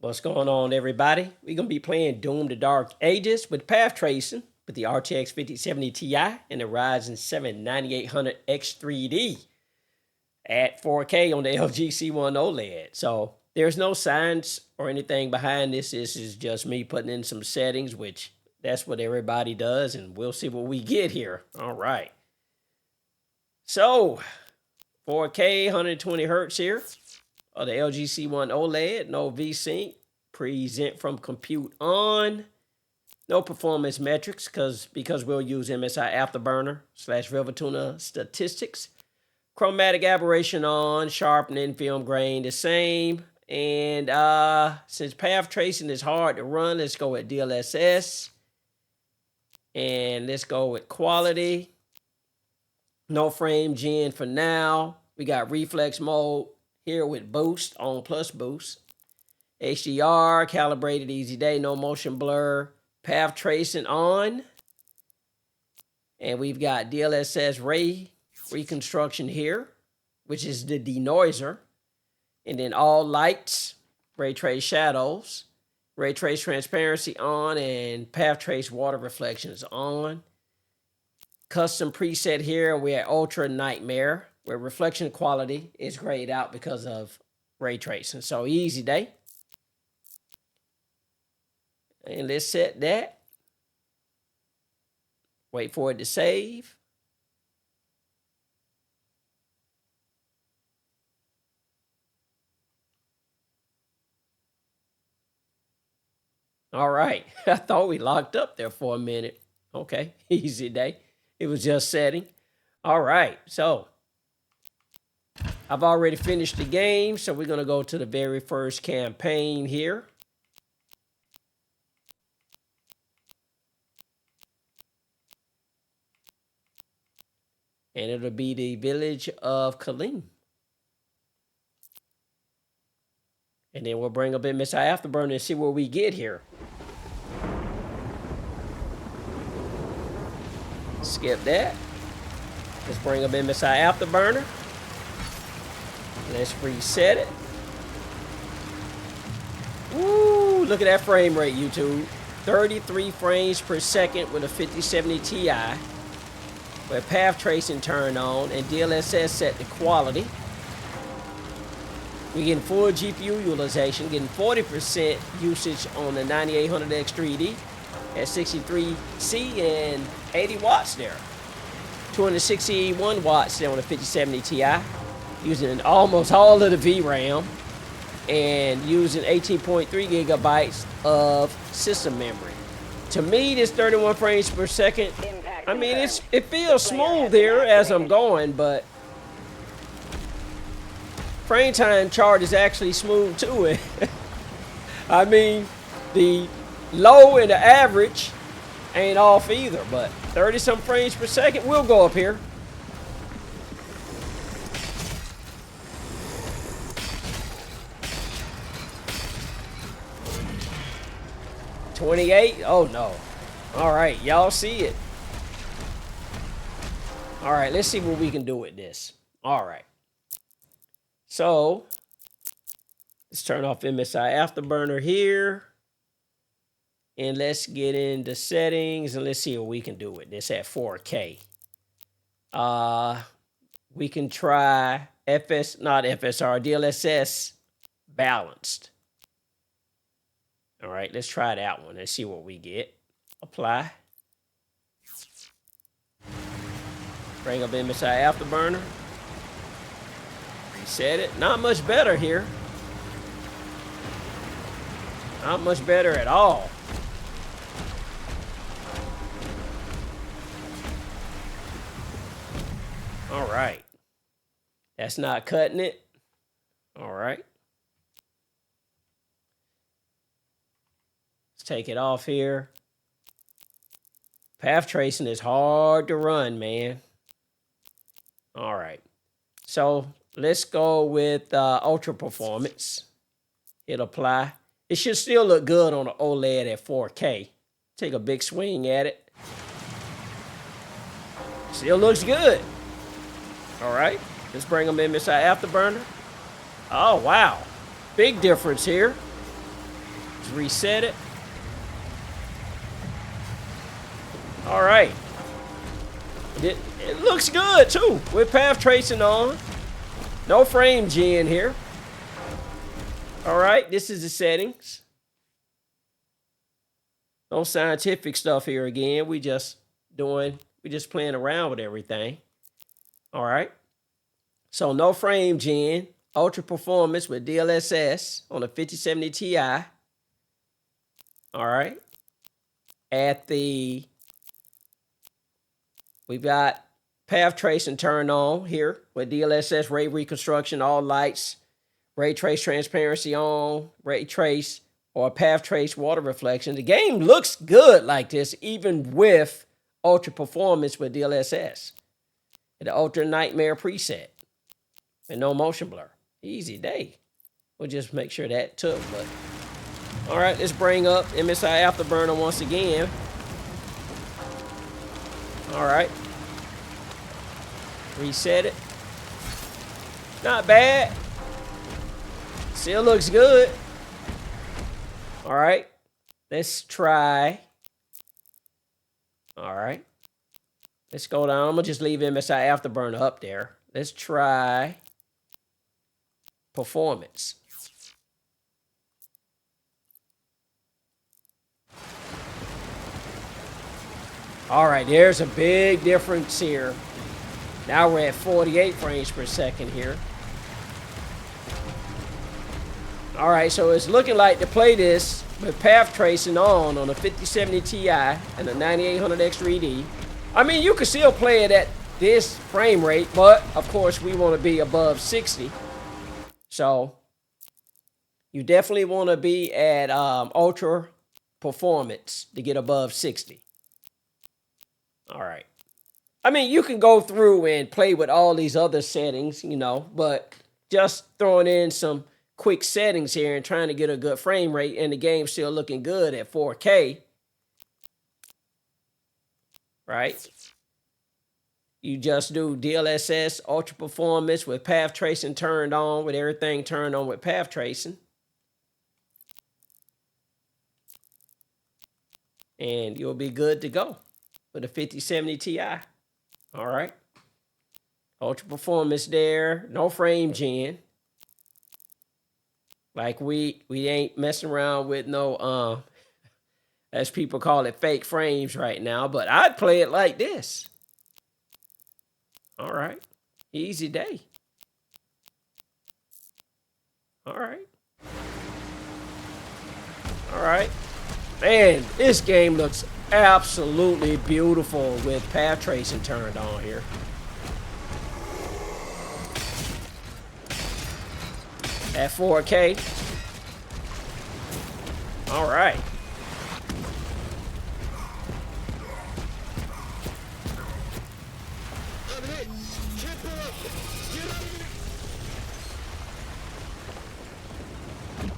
What's going on, everybody? We're going to be playing Doom the Dark Ages with path tracing with the RTX 5070 Ti and the Ryzen 7 9800X3D at 4K on the LG C1 OLED. So there's no science or anything behind this. This is just me putting in some settings, which that's what everybody does, and we'll see what we get here. All right. So 4K, 120 hertz here. The LG C1 OLED, no VSync, present from compute on, no performance metrics because we'll use MSI Afterburner / Rivatuna statistics, chromatic aberration on, sharpening, film grain the same, and since path tracing is hard to run, let's go with DLSS, and let's go with quality, no frame gen for now. We got reflex mode here with boost on plus boost. HDR, calibrated easy day, no motion blur. Path tracing on. And we've got DLSS ray reconstruction here, which is the denoiser. And then all lights, ray trace shadows, ray trace transparency on, and path trace water reflections on. Custom preset here, we're at Ultra Nightmare, where reflection quality is grayed out because of ray tracing. So easy day. And let's set that. Wait for it to save. All right. I thought we locked up there for a minute. Okay, easy day. It was just setting. All right, so I've already finished the game, so we're going to go to the very first campaign here. And it'll be the village of Kalim. And then we'll bring up MSI Afterburner and see what we get here. Skip that. Let's bring up MSI Afterburner. Let's reset it. Woo! Look at that frame rate, YouTube. 33 frames per second with a 5070 Ti. With path tracing turned on and DLSS set to quality. We're getting full GPU utilization, getting 40% usage on the 9800X3D at 63C and 80 watts there. 261 watts there on the 5070 Ti. Using almost all of the VRAM and using 18.3 gigabytes of system memory. To me, this 31 frames per second, I mean, it feels smooth here as I'm going, but frame time chart is actually smooth too. I mean, the low and the average ain't off either, but 30-some frames per second will go up here. $28? Oh no. All right, y'all see it. All right, let's see what we can do with this. All right. So let's turn off MSI Afterburner here. And let's get into settings and let's see what we can do with this at 4K. We can try DLSS balanced. All right, let's try that one. Let's see what we get. Apply. Bring up MSI Afterburner. Reset it. Not much better here. Not much better at all. All right. That's not cutting it. All right. Let's take it off here. Path tracing is hard to run, man. All right. So let's go with ultra performance. Hit apply. It should still look good on the OLED at 4K. Take a big swing at it. Still looks good. All right. Let's bring them in MSI Afterburner. Oh, wow. Big difference here. reset it. All right. It looks good too with path tracing on. No frame gen here. All right, this is the settings. No scientific stuff here again. We just playing around with everything. All right. So no frame gen, ultra performance with DLSS on the 5070 Ti. All right. We've got path tracing turned on here with DLSS ray reconstruction, all lights, ray trace transparency on, ray trace or path trace water reflection. The game looks good like this, even with ultra performance with DLSS. The ultra nightmare preset and no motion blur. Easy day. We'll just make sure that took. But all right, let's bring up MSI Afterburner once again. All right. Reset it. Not bad. Still looks good. All right. Let's try. All right. Let's go down. I'm going to just leave MSI Afterburner up there. Let's try performance. All right, there's a big difference here. Now we're at 48 frames per second here. All right, so it's looking like to play this with path tracing on a 5070 Ti and a 9800X3D. I mean, you can still play it at this frame rate, but of course we want to be above 60. So you definitely want to be at ultra performance to get above 60. All right. I mean, you can go through and play with all these other settings, you know, but just throwing in some quick settings here and trying to get a good frame rate, and the game's still looking good at 4K. Right? You just do DLSS ultra performance with path tracing turned on, with everything turned on with path tracing. And you'll be good to go with a 5070 Ti. All right. Ultra performance there. No frame gen. Like we ain't messing around with no, as people call it, fake frames right now. But I'd play it like this. All right. Easy day. All right. All right. Man, this game looks absolutely beautiful with path tracing turned on here. At 4K. All right.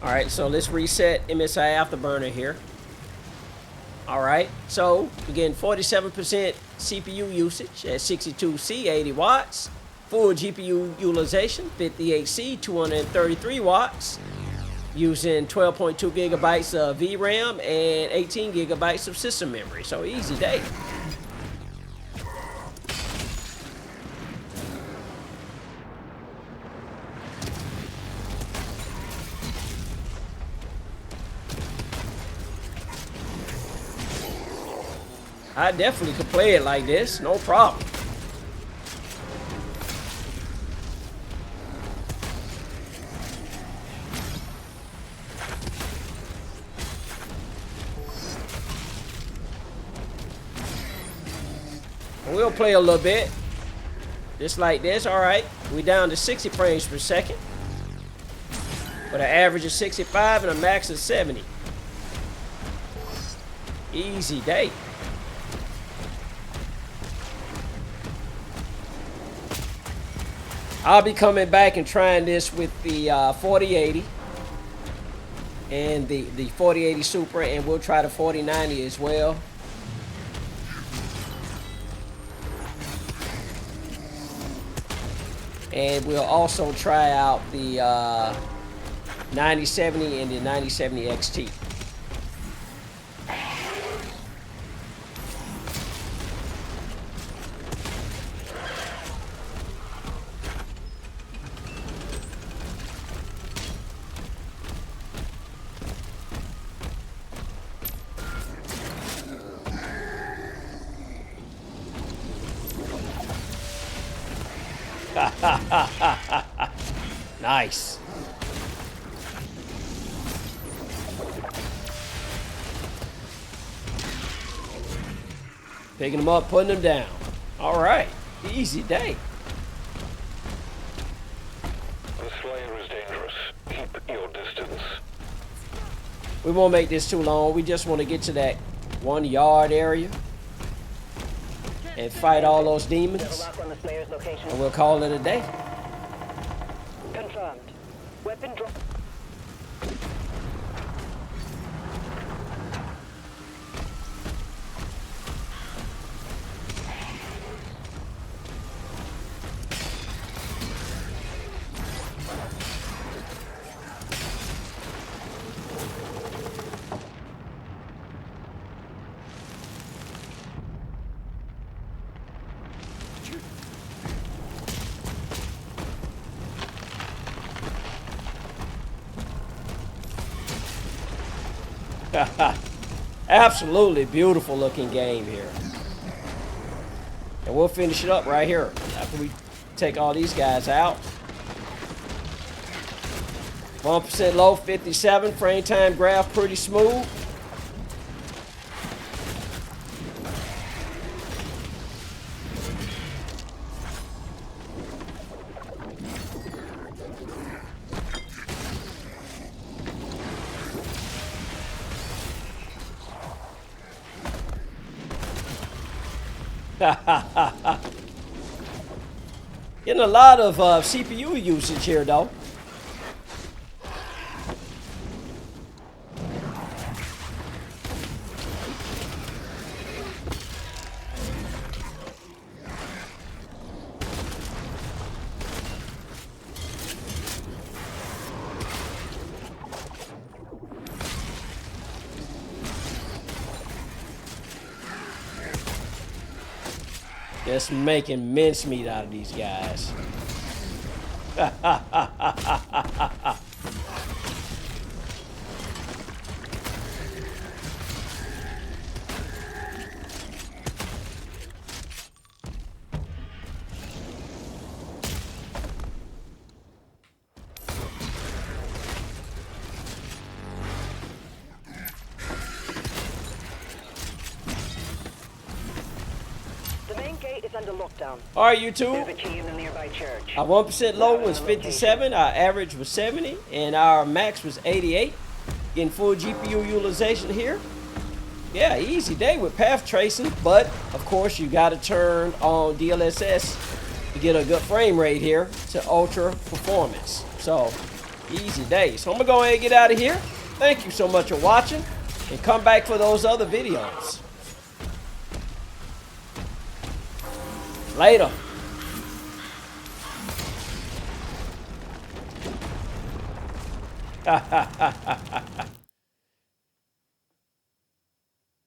All right, so let's reset MSI Afterburner here. All right, so again, 47% CPU usage at 62C, 80 watts. Full GPU utilization, 58C, 233 watts. Using 12.2 gigabytes of VRAM and 18 gigabytes of system memory. So easy day. I definitely could play it like this, no problem. We'll play a little bit, just like this. All right, we down to 60 frames per second, with an average of 65 and a max of 70. Easy day. I'll be coming back and trying this with the 4080 and the 4080 Super, and we'll try the 4090 as well. And we'll also try out the 9070 and the 9070 XT. Nice. Picking them up, putting them down. All right. Easy day. The Slayer is dangerous. Keep your distance. We won't make this too long. We just want to get to that 1 yard area and fight all those demons. And we'll call it a day. Confirmed. Weapon drop. Absolutely beautiful looking game here. And we'll finish it up right here after we take all these guys out. 1% low, 57. Frame time graph pretty smooth. Getting a lot of CPU usage here, though. Just making mincemeat out of these guys. Under lockdown. All right, YouTube. There's a key in the nearby church. Our 1% low was 57, our average was 70, and our max was 88. Getting full GPU utilization here. Yeah, easy day with path tracing, but of course you got to turn on DLSS to get a good frame rate here to ultra performance. So, easy day. So I'm going to go ahead and get out of here. Thank you so much for watching, and come back for those other videos. Later. Ha ha ha ha ha.